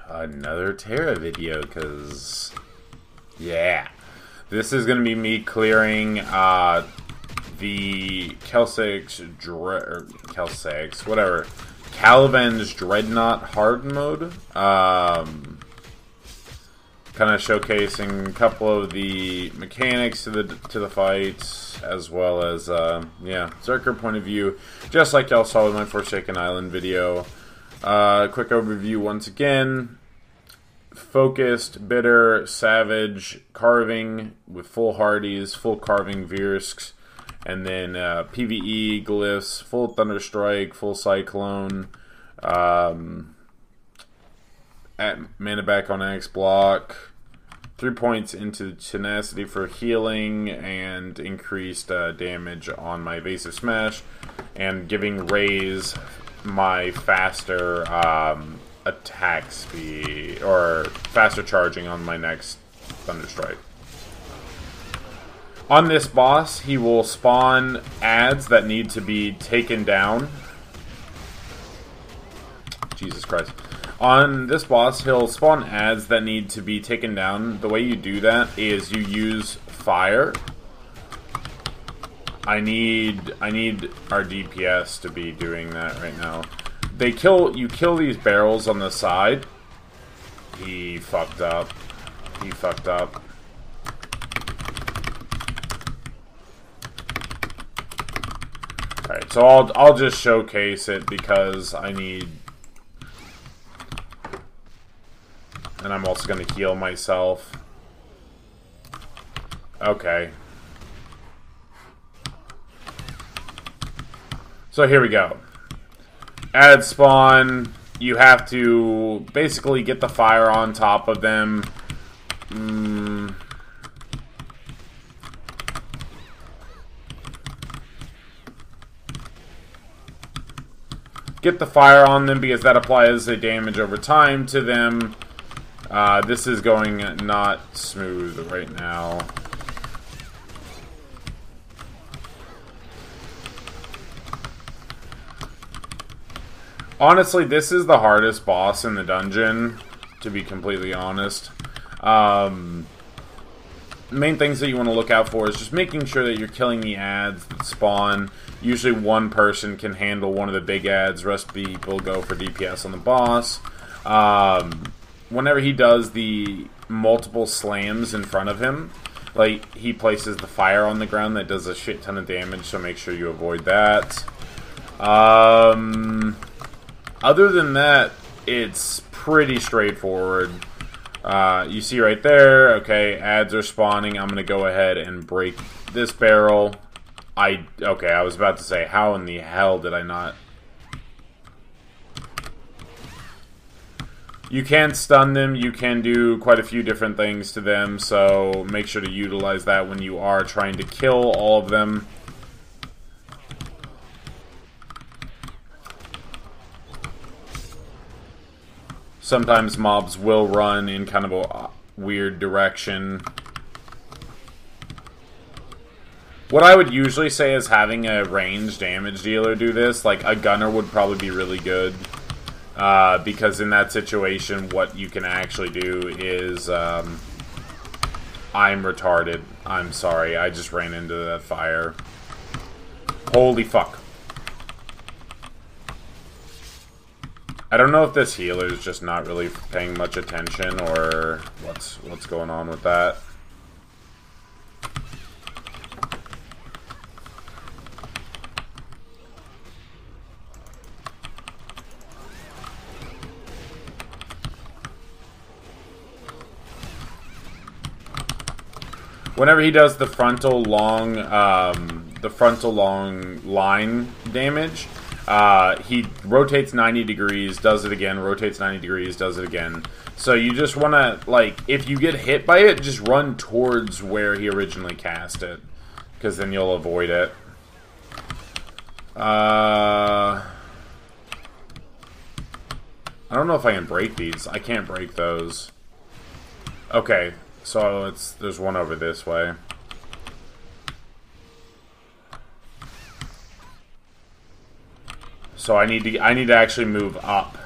another TERA video, because, yeah. This is going to be me clearing the Kalivan's Dreadnaught Hardmode. Kind of showcasing a couple of the mechanics to the fights, as well as, yeah, Zerker point of view, just like y'all saw with my Forsaken Island video. Quick overview once again. Focused, bitter, savage, carving with full hardies, full carving Virsks, and then PvE glyphs, full thunderstrike, full cyclone, at mana back on X block, 3 points into tenacity for healing, and increased damage on my evasive smash, and giving raise my faster attack speed, or faster charging on my next thunderstrike. On this boss, he will spawn adds that need to be taken down. Jesus Christ. On this boss, he'll spawn adds that need to be taken down. The way you do that is you use fire. I need our DPS to be doing that right now. You kill these barrels on the side. He fucked up. He fucked up. Alright, so I'll just showcase it because I need, and I'm also gonna heal myself. Okay. So here we go. Add spawn, you have to basically get the fire on top of them. Get the fire on them because that applies a damage over time to them. This is going not smooth right now. Honestly, this is the hardest boss in the dungeon, to be completely honest. Main things that you want to look out for is just making sure that you're killing the adds that spawn. Usually one person can handle one of the big adds, rest people go for DPS on the boss. Whenever he does the multiple slams in front of him, like, he places the fire on the ground that does a shit ton of damage, so make sure you avoid that. Other than that, it's pretty straightforward. You see right there, okay, adds are spawning. I'm going to go ahead and break this barrel. Okay, I was about to say, how in the hell did I not? You can stun them, you can do quite a few different things to them, so make sure to utilize that when you are trying to kill all of them. Sometimes mobs will run in kind of a weird direction. What I would usually say is having a ranged damage dealer do this. Like, a gunner would probably be really good. Because in that situation, what you can actually do is... I'm retarded. I'm sorry. I just ran into that fire. Holy fuck. I don't know if this healer is just not really paying much attention, or what's going on with that. Whenever he does the frontal long line damage, he rotates 90 degrees, does it again, rotates 90 degrees, does it again. So you just want to, like, if you get hit by it, just run towards where he originally cast it, because then you'll avoid it. I don't know if I can break these. I can't break those. Okay, so there's one over this way. So I need to actually move up.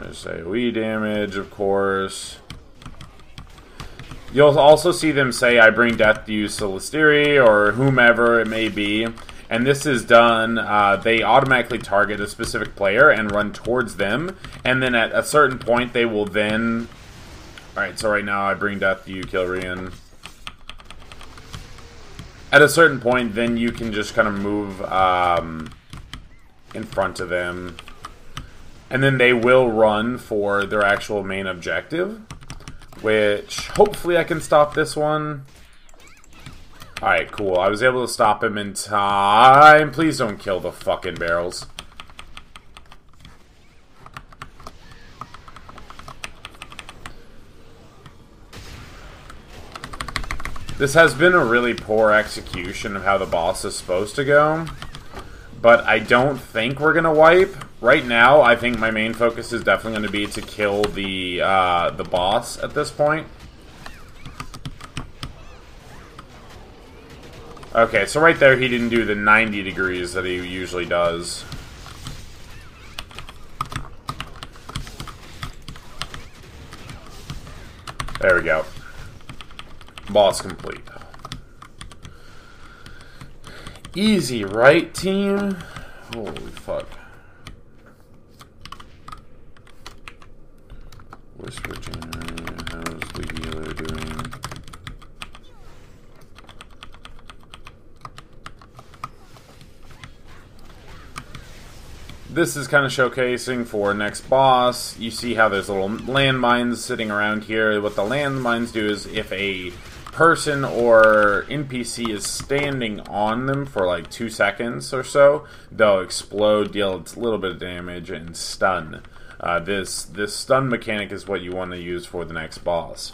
There's AoE damage, of course. You'll also see them say, I bring death to you, Celestiri, or whomever it may be. And this is done, they automatically target a specific player and run towards them. And then at a certain point, they will then... Alright, so right now I bring death to you, Kilryan. At a certain point, then you can just kind of move in front of them. And then they will run for their actual main objective. Which, hopefully I can stop this one. Alright, cool. I was able to stop him in time. Please don't kill the fucking barrels. This has been a really poor execution of how the boss is supposed to go. But I don't think we're gonna wipe. Right now, I think my main focus is definitely going to be to kill the boss at this point. Okay, so right there he didn't do the 90 degrees that he usually does. There we go. Boss complete. Easy, right, team? Holy fuck. Whisper generator, how's the healer doing? This is kind of showcasing for next boss. You see how there's little landmines sitting around here. What the landmines do is if a person or NPC is standing on them for like 2 seconds or so, they'll explode, deal a little bit of damage, and stun. This stun mechanic is what you want to use for the next boss.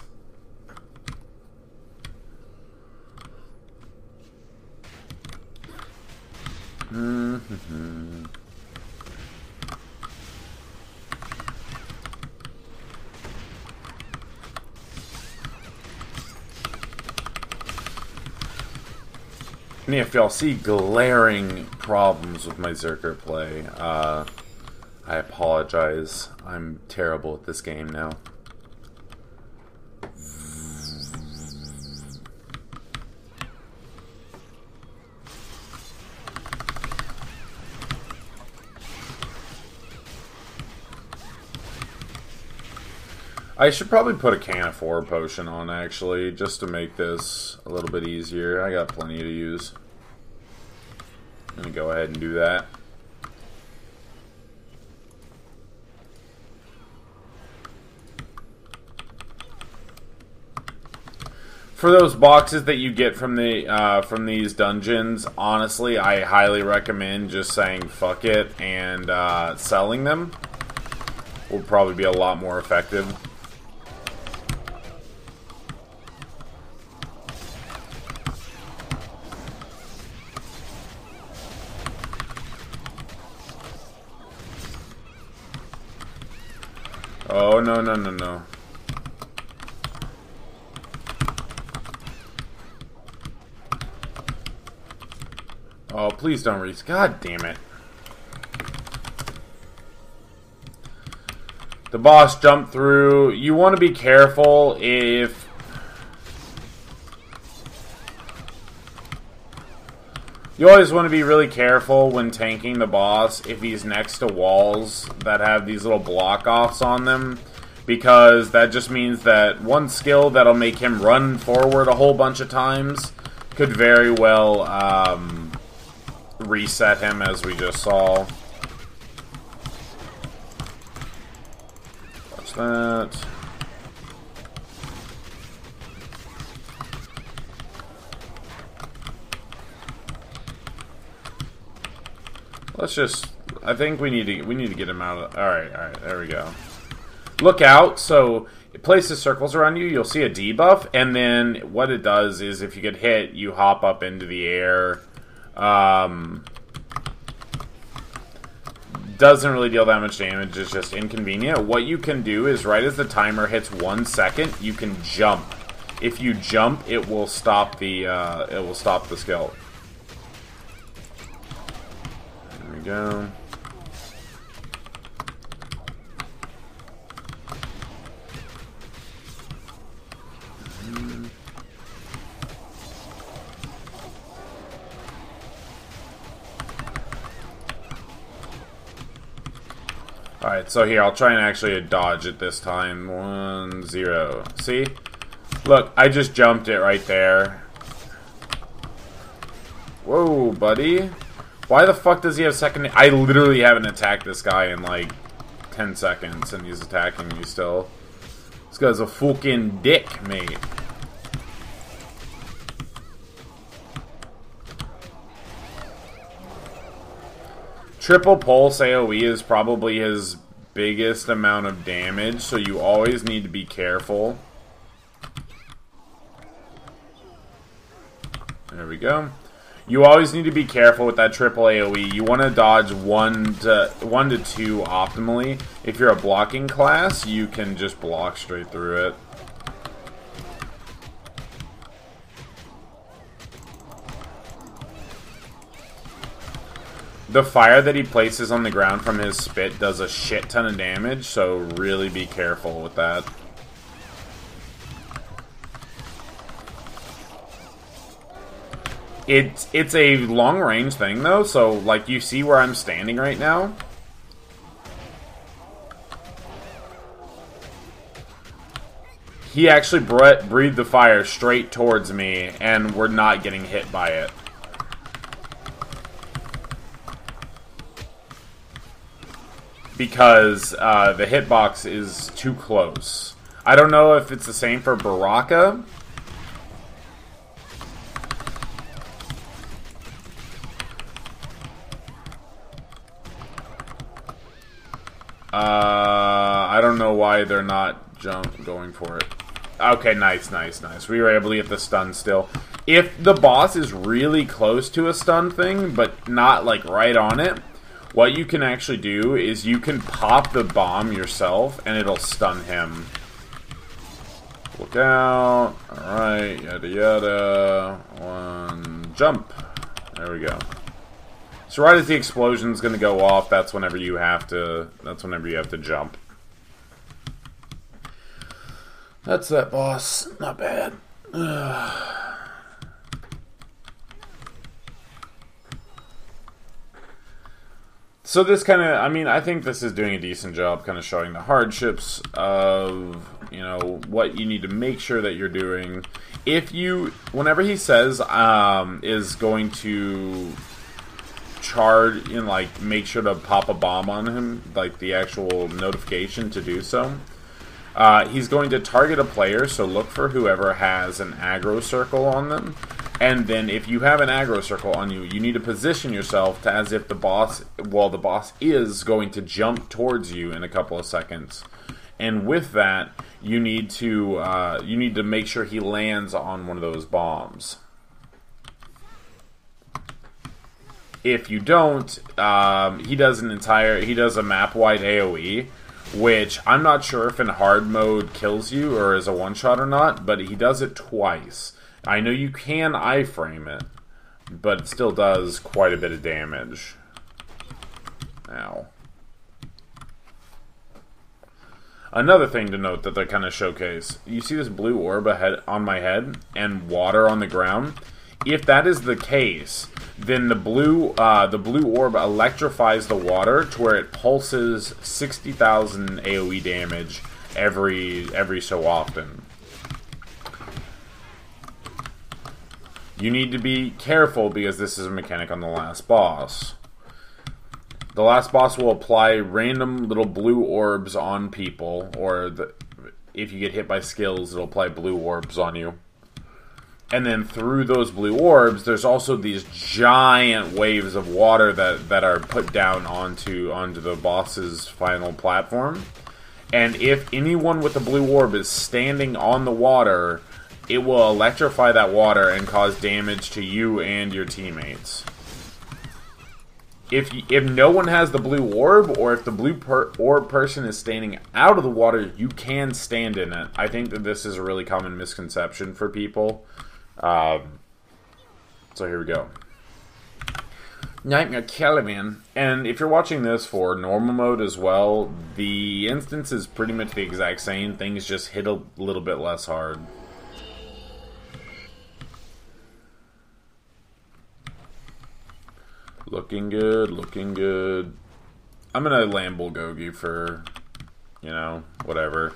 And if y'all see glaring problems with my Zerker play, I apologize. I'm terrible at this game now. I should probably put a can of 4 potion on, actually, just to make this a little bit easier. I got plenty to use. I'm going to go ahead and do that. For those boxes that you get from the from these dungeons, honestly, I highly recommend just saying fuck it and selling them. Will probably be a lot more effective. Oh, no, no, no, no. Oh, please don't reach. God damn it. The boss jumped through. You want to be careful if... You always want to be really careful when tanking the boss if he's next to walls that have these little block-offs on them, because that just means that one skill that'll make him run forward a whole bunch of times could very well reset him, as we just saw. Watch that. Let's just... I think we need to get him out of... Alright, there we go. Look out, so it places circles around you, you'll see a debuff, and then what it does is if you get hit, you hop up into the air. Doesn't really deal that much damage, it's just inconvenient. What you can do is right as the timer hits 1 second, you can jump. If you jump, it will stop the skill. There we go. Alright, so here, I'll try and actually dodge it this time. 1, 0. See? Look, I just jumped it right there. Whoa, buddy. Why the fuck does he have second... I literally haven't attacked this guy in like 10 seconds and he's attacking me still. This guy's a fucking dick, mate. Triple pulse AoE is probably his biggest amount of damage, so you always need to be careful. There we go. You always need to be careful with that triple AoE. You want to dodge 1 to 2 optimally. If you're a blocking class, you can just block straight through it. The fire that he places on the ground from his spit does a shit ton of damage, so really be careful with that. It's a long range thing though, so like you see where I'm standing right now. He actually breathed the fire straight towards me, and we're not getting hit by it. Because the hitbox is too close. I don't know if it's the same for Baraka. I don't know why they're not going for it. Okay, nice. We were able to get the stun still. If the boss is really close to a stun thing, but not like right on it, what you can actually do is you can pop the bomb yourself and it'll stun him. Look out. Alright, yada yada. 1, jump. There we go. So right as the explosion's gonna go off, that's whenever you have to jump. That's that boss. Not bad. So this kind of, I mean, I think this is doing a decent job kind of showing the hardships of, you know, what you need to make sure that you're doing. If you, whenever he says, is going to charge and, like, make sure to pop a bomb on him, like the actual notification to do so, he's going to target a player, so look for whoever has an aggro circle on them. And then if you have an aggro circle on you, you need to position yourself to as if the boss, well, the boss is going to jump towards you in a couple of seconds. And with that, you need to make sure he lands on one of those bombs. If you don't, he does a map-wide AoE, which I'm not sure if in hard mode kills you or is a one-shot or not, but he does it twice. I know you can iframe it, but it still does quite a bit of damage. Ow. Another thing to note that they kind of showcase, you see this blue orb ahead on my head and water on the ground? If that is the case, then the blue orb electrifies the water to where it pulses 60,000 AoE damage every so often. You need to be careful because this is a mechanic on the last boss. The last boss will apply random little blue orbs on people, or if you get hit by skills, it'll apply blue orbs on you. And then through those blue orbs, there's also these giant waves of water that are put down onto the boss's final platform. And if anyone with a blue orb is standing on the water, it will electrify that water and cause damage to you and your teammates. If no one has the blue orb, or if the blue orb person is standing out of the water, you can stand in it. I think that this is a really common misconception for people. So here we go. Nightmare Kalivan. And if you're watching this for normal mode as well, the instance is pretty much the exact same. Things just hit a little bit less hard. Looking good, looking good. I'm gonna Lamborghini for, you know, whatever.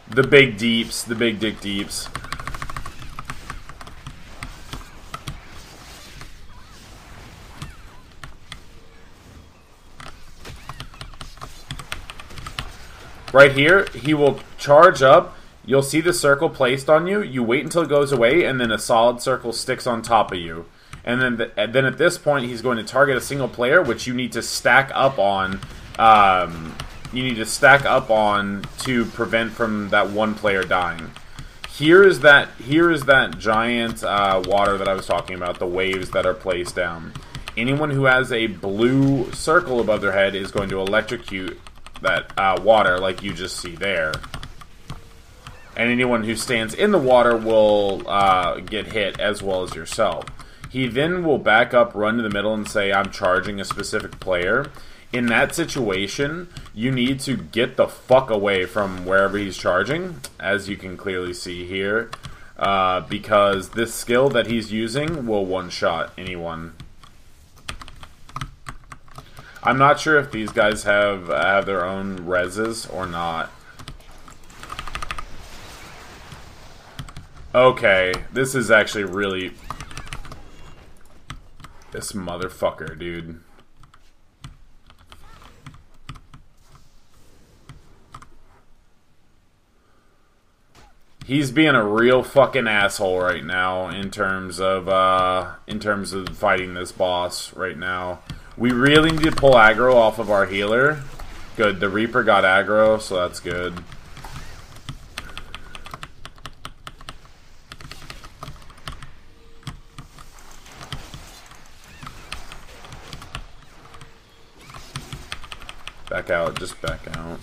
The big deeps, the big dick deeps. Right here, he will charge up. You'll see the circle placed on you. You wait until it goes away, and then a solid circle sticks on top of you. And then at this point, he's going to target a single player, which you need to stack up on. You need to stack up on to prevent from that one player dying. Here is that giant water that I was talking about, the waves that are placed down. Anyone who has a blue circle above their head is going to electrocute that water, like you just see there. And anyone who stands in the water will get hit, as well as yourself. He then will back up, run to the middle, and say, I'm charging a specific player. In that situation, you need to get the fuck away from wherever he's charging, as you can clearly see here, because this skill that he's using will one-shot anyone. I'm not sure if these guys have their own reses or not. Okay, this is actually really... This motherfucker, dude. He's being a real fucking asshole right now in terms of fighting this boss right now. We really need to pull aggro off of our healer. Good, the Reaper got aggro, so that's good. Back out, just back out.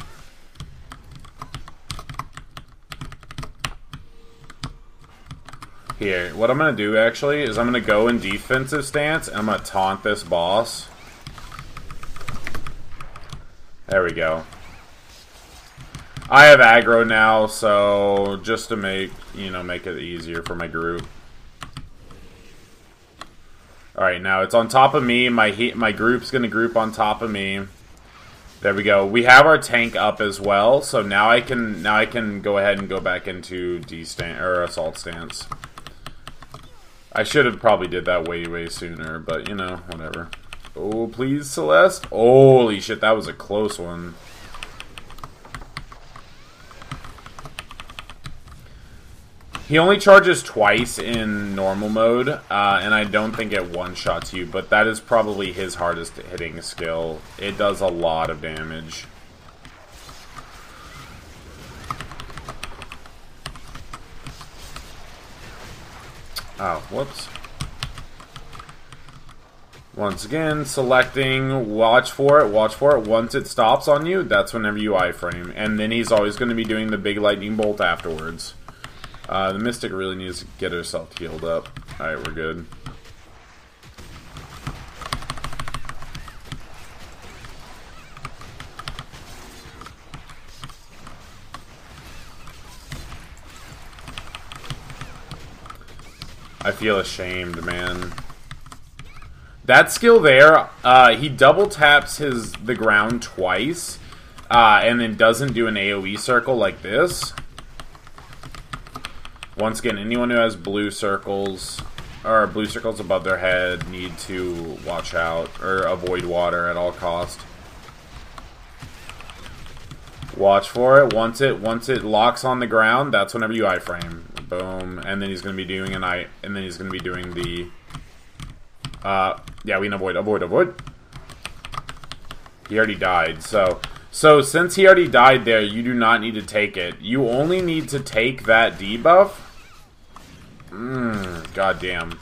Here, what I'm going to do actually is I'm going to go in defensive stance and I'm going to taunt this boss. There we go. I have aggro now, so just to make it easier for my group. Alright, now it's on top of me. My group's going to group on top of me. There we go. We have our tank up as well, so now I can go ahead and go back into assault stance. I should have probably did that way sooner, but you know, whatever. Oh, please, Celeste. Holy shit, that was a close one. He only charges twice in normal mode, and I don't think it one-shots you, but that is probably his hardest hitting skill. It does a lot of damage. Oh, whoops. Once again, selecting, watch for it. Once it stops on you, that's whenever you iframe. And then he's always going to be doing the big lightning bolt afterwards. The Mystic really needs to get herself healed up. Alright, we're good. I feel ashamed, man. That skill there, he double taps the ground twice, and then doesn't do an AoE circle like this. Once again, anyone who has blue circles, or blue circles above their head, need to watch out, or avoid water at all cost. Watch for it. Once it locks on the ground, that's whenever you iframe. Boom. And then he's going to be doing the... yeah, we can avoid. He already died, so since he already died there, you do not need to take it. You only need to take that debuff. Goddamn.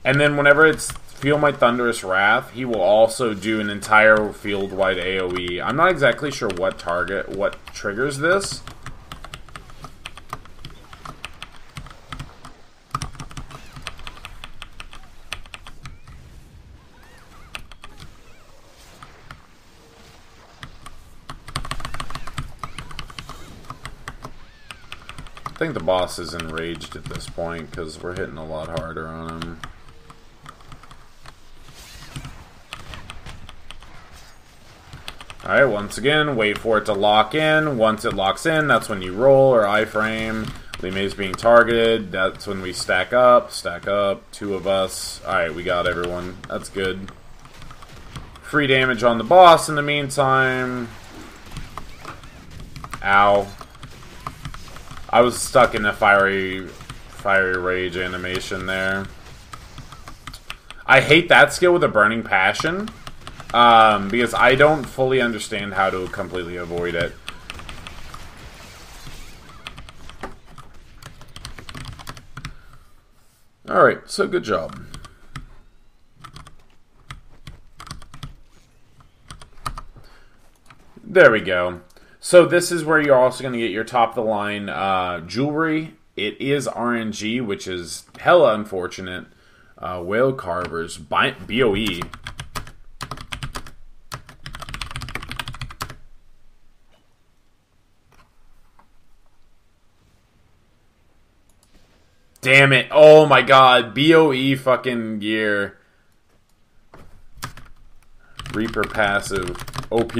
And then whenever it's Feel My Thunderous Wrath, he will also do an entire field-wide AoE. I'm not exactly sure what triggers this. I think the boss is enraged at this point because we're hitting a lot harder on him. Alright, once again, wait for it to lock in. Once it locks in, that's when you roll or iframe. Limay's being targeted. That's when we stack up. Stack up. 2 of us. Alright, we got everyone. That's good. Free damage on the boss in the meantime. Ow. I was stuck in a fiery rage animation there. I hate that skill with a burning passion. Because I don't fully understand how to completely avoid it. Alright, so good job. There we go. So this is where you're also going to get your top-of-the-line jewelry. It is RNG, which is hella unfortunate. Whale Carvers, BOE. Damn it. Oh my god. BOE fucking gear. Reaper passive. OP.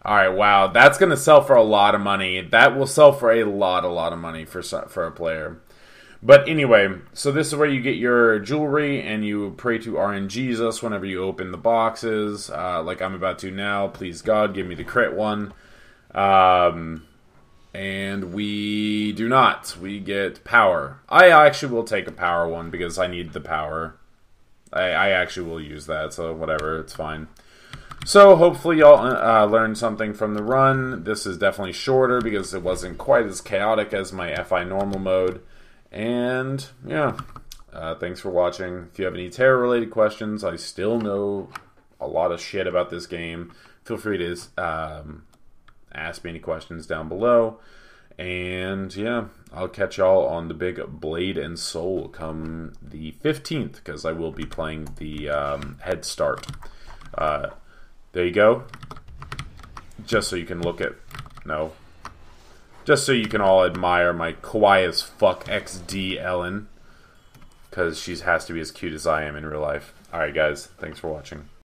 Alright, wow. That's going to sell for a lot of money. That will sell for a lot of money for a player. But anyway, so this is where you get your jewelry and you pray to RNGesus whenever you open the boxes. Like I'm about to now. Please God, give me the crit one. And we do not. We get power. I actually will take a power one because I need the power. I actually will use that, so whatever, it's fine. So hopefully y'all learned something from the run. This is definitely shorter because it wasn't quite as chaotic as my FI normal mode. And yeah, thanks for watching. If you have any TERA related questions, I still know a lot of shit about this game. Feel free to ask me any questions down below. And yeah, I'll catch y'all on the big Blade and Soul come the 15th, because I will be playing the Head Start. There you go. Just so you can look at... No. Just so you can all admire my kawaii as fuck XD Ellen. Because she has to be as cute as I am in real life. Alright guys, thanks for watching.